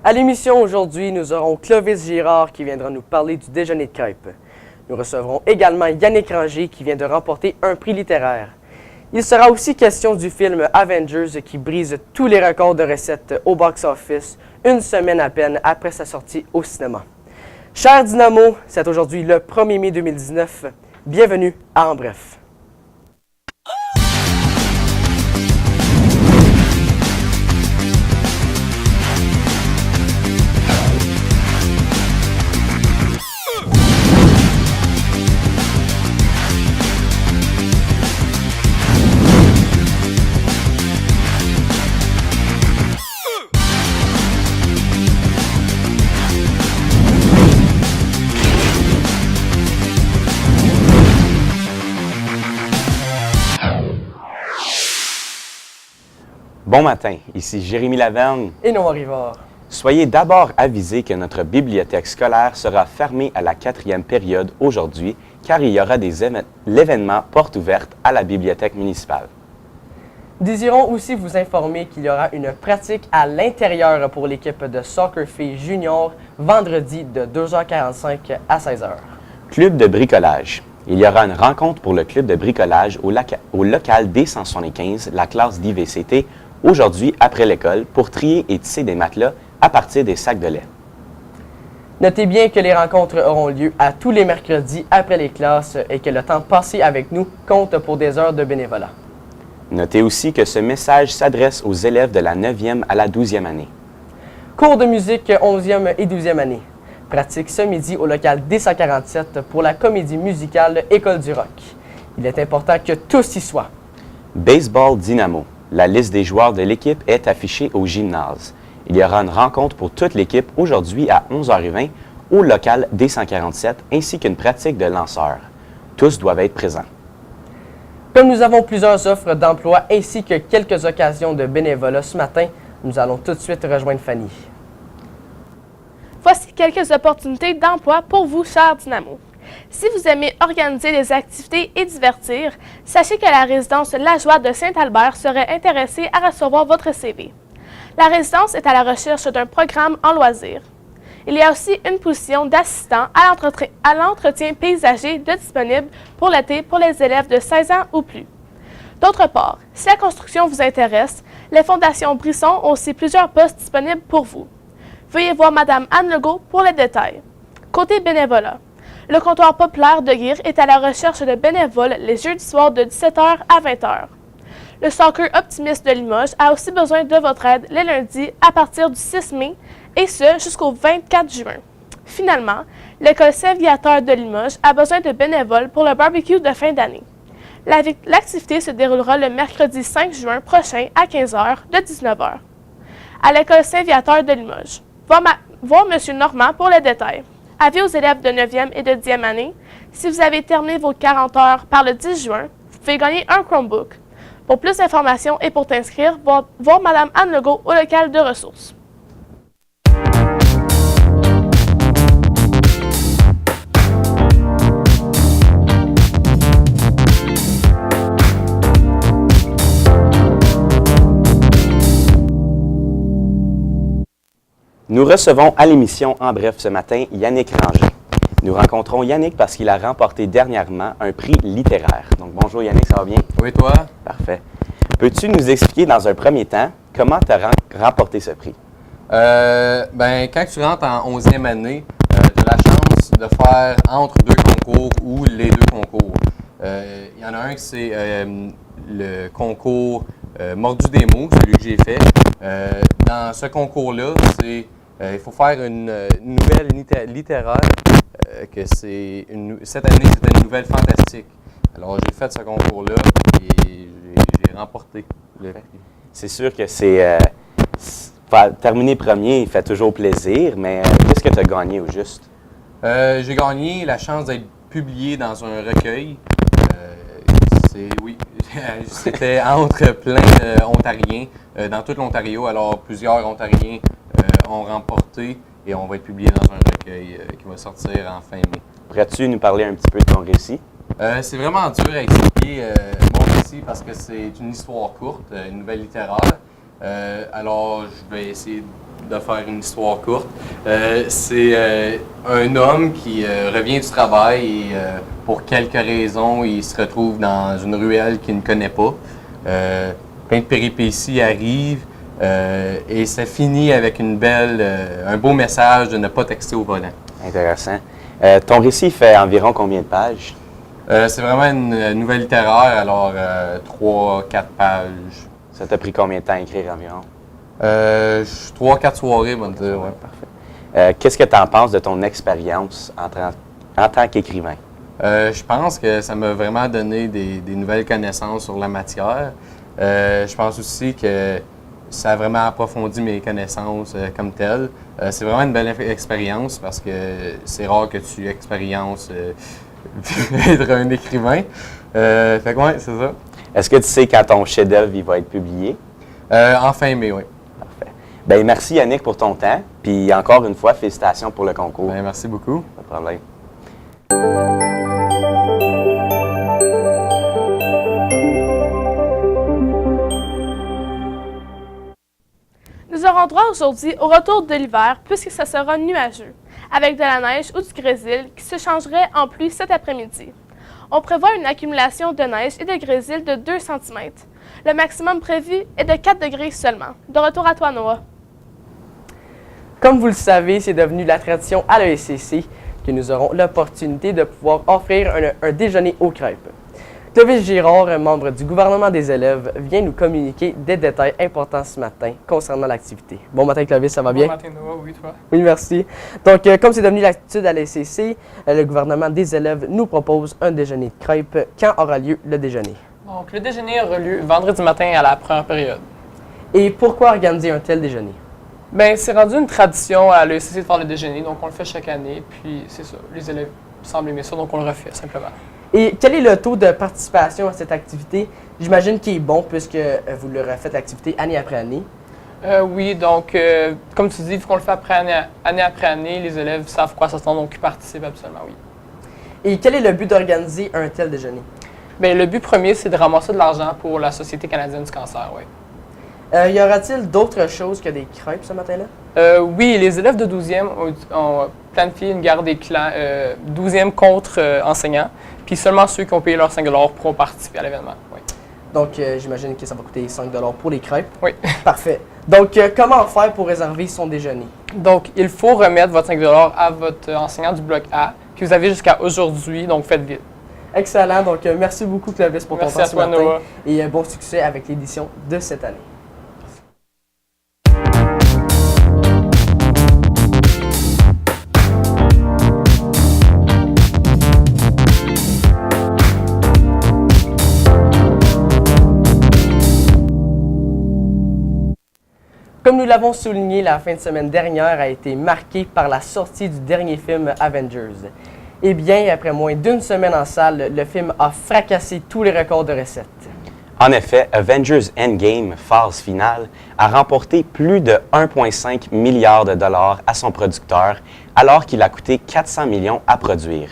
À l'émission aujourd'hui, nous aurons Clovis Girard qui viendra nous parler du déjeuner de crêpes. Nous recevrons également Yannick Ranger qui vient de remporter un prix littéraire. Il sera aussi question du film Avengers qui brise tous les records de recettes au box-office une semaine à peine après sa sortie au cinéma. Cher Dynamo, c'est aujourd'hui le 1er mai 2019. Bienvenue à En Bref. Bon matin, ici Jérémy Laverne. Et Noah Rivard. Soyez d'abord avisés que notre bibliothèque scolaire sera fermée à la 4e période aujourd'hui, car il y aura l'événement Porte ouverte à la bibliothèque municipale. Désirons aussi vous informer qu'il y aura une pratique à l'intérieur pour l'équipe de soccer filles junior vendredi de 2h45 à 16h. Club de bricolage. Il y aura une rencontre pour le club de bricolage au local D175, la classe d'IVCT, aujourd'hui après l'école pour trier et tisser des matelas à partir des sacs de lait. Notez bien que les rencontres auront lieu à tous les mercredis après les classes et que le temps passé avec nous compte pour des heures de bénévolat. Notez aussi que ce message s'adresse aux élèves de la 9e à la 12e année. Cours de musique 11e et 12e année. Pratique ce midi au local D147 pour la comédie musicale École du rock. Il est important que tous y soient. Baseball Dynamo. La liste des joueurs de l'équipe est affichée au gymnase. Il y aura une rencontre pour toute l'équipe aujourd'hui à 11h20 au local D147 ainsi qu'une pratique de lanceurs. Tous doivent être présents. Comme nous avons plusieurs offres d'emploi ainsi que quelques occasions de bénévolat ce matin, nous allons tout de suite rejoindre Fanny. Voici quelques opportunités d'emploi pour vous, chers Dynamo. Si vous aimez organiser des activités et divertir, sachez que la résidence La Joie de Saint-Albert serait intéressée à recevoir votre CV. La résidence est à la recherche d'un programme en loisirs. Il y a aussi une position d'assistant à l'entretien paysager de disponible pour l'été pour les élèves de 16 ans ou plus. D'autre part, si la construction vous intéresse, les fondations Brisson ont aussi plusieurs postes disponibles pour vous. Veuillez voir Mme Anne Legault pour les détails. Côté bénévolat, le comptoir populaire de Guire est à la recherche de bénévoles les jeudis soirs de 17h à 20h. Le Soccer Optimiste de Limoges a aussi besoin de votre aide les lundis à partir du 6 mai et ce jusqu'au 24 juin. Finalement, l'École Saint-Viateur de Limoges a besoin de bénévoles pour le barbecue de fin d'année. L'activité se déroulera le mercredi 5 juin prochain à 15h de 19h à l'École Saint-Viateur de Limoges. Voir M. Normand pour les détails. Avis aux élèves de 9e et de 10e année, si vous avez terminé vos 40 heures par le 10 juin, vous pouvez gagner un Chromebook. Pour plus d'informations et pour t'inscrire, voir Mme Anne Legault au local de ressources. Nous recevons à l'émission En Bref ce matin Yannick Ranger. Nous rencontrons Yannick parce qu'il a remporté dernièrement un prix littéraire. Donc bonjour Yannick, ça va bien? Oui, toi? Parfait. Peux-tu nous expliquer dans un premier temps comment tu as remporté ce prix? Quand tu rentres en 11e année, tu as la chance de faire entre deux concours ou les deux concours. Il y en a un qui c'est le concours Mordu des mots, celui que j'ai fait. Dans ce concours-là, il faut faire une nouvelle littéraire, cette année, c'était une nouvelle fantastique. Alors, j'ai fait ce concours-là et j'ai remporté le prix. C'est sûr que terminer premier, il fait toujours plaisir, mais qu'est-ce que tu as gagné au juste? J'ai gagné la chance d'être publié dans un recueil. C'était entre plein d'Ontariens dans tout l'Ontario. Alors, plusieurs Ontariens ont remporté et on va être publié dans un recueil qui va sortir en fin mai. Pourrais-tu nous parler un petit peu de ton récit? C'est vraiment dur à expliquer mon récit parce que c'est une histoire courte, une nouvelle littéraire. Alors, je vais essayer de faire une histoire courte. C'est un homme qui revient du travail et pour quelques raisons, il se retrouve dans une ruelle qu'il ne connaît pas. Plein de péripéties arrivent et ça finit avec un beau message de ne pas texter au volant. Intéressant. Ton récit fait environ combien de pages? C'est vraiment une nouvelle littéraire, alors 3-4 pages. Ça t'a pris combien de temps à écrire environ? 3-4 soirées, on va dire, ouais. Parfait. Qu'est-ce que tu en penses de ton expérience en tant qu'écrivain? Je pense que ça m'a vraiment donné des nouvelles connaissances sur la matière. Je pense aussi que ça a vraiment approfondi mes connaissances comme telles. C'est vraiment une belle expérience parce que c'est rare que tu expériences être un écrivain. Fait que ouais, c'est ça. Est-ce que tu sais quand ton chef-d'œuvre il va être publié? En fin mai, oui. Parfait. Bien, merci Yannick pour ton temps. Puis encore une fois, félicitations pour le concours. Bien, merci beaucoup. Pas de problème. Nous aurons droit aujourd'hui au retour de l'hiver puisque ça sera nuageux, avec de la neige ou du grésil qui se changerait en pluie cet après-midi. On prévoit une accumulation de neige et de grésil de 2 cm. Le maximum prévu est de 4 degrés seulement. De retour à toi, Noah. Comme vous le savez, c'est devenu la tradition à l'ESCC que nous aurons l'opportunité de pouvoir offrir un déjeuner aux crêpes. Clovis Girard, membre du gouvernement des élèves, vient nous communiquer des détails importants ce matin concernant l'activité. Bon matin Clovis, ça va bien? Bon matin Noah, oui toi? Oui, merci. Donc, comme c'est devenu l'habitude à l'ESCC, le gouvernement des élèves nous propose un déjeuner de crêpes. Quand aura lieu le déjeuner? Donc le déjeuner aura lieu vendredi matin à la première période. Et pourquoi organiser un tel déjeuner? Bien, c'est rendu une tradition à l'ESCC de faire le déjeuner, donc on le fait chaque année, puis c'est ça, les élèves semblent aimer ça, donc on le refait simplement. Et quel est le taux de participation à cette activité? J'imagine qu'il est bon puisque vous le refaites l'activité année après année. Oui, donc comme tu dis, vu qu'on le fait année après année, les élèves savent quoi s'attendre, donc ils participent absolument, oui. Et quel est le but d'organiser un tel déjeuner? Bien, le but premier, c'est de ramasser de l'argent pour la Société canadienne du cancer, oui. Y aura-t-il d'autres choses que des crêpes ce matin-là? Oui, les élèves de 12e ont planifié une guerre des clans 12e contre enseignants, puis seulement ceux qui ont payé leurs 5 $ pourront participer à l'événement. Oui. Donc, j'imagine que ça va coûter 5 $ pour les crêpes. Oui. Parfait. Donc, comment faire pour réserver son déjeuner? Donc, il faut remettre votre 5 $ à votre enseignant du bloc A, puis vous avez jusqu'à aujourd'hui, donc faites vite. Excellent. Donc, merci beaucoup Clovis pour ton temps ce matin. Noah. Et bon succès avec l'édition de cette année. Comme nous l'avons souligné, la fin de semaine dernière a été marquée par la sortie du dernier film Avengers. Eh bien, après moins d'une semaine en salle, le film a fracassé tous les records de recettes. En effet, Avengers Endgame, phase finale, a remporté plus de 1,5 milliard de dollars à son producteur, alors qu'il a coûté 400 millions à produire.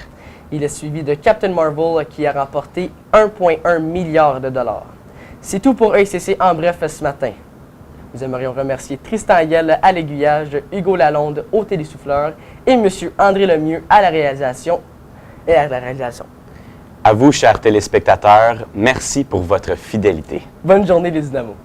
Il est suivi de Captain Marvel qui a remporté 1,1 milliard de dollars. C'est tout pour ESCC en bref ce matin. Nous aimerions remercier Tristan Yel à l'aiguillage, Hugo Lalonde au télésouffleur et M. André Lemieux à la réalisation. À vous, chers téléspectateurs, merci pour votre fidélité. Bonne journée les Dynamos.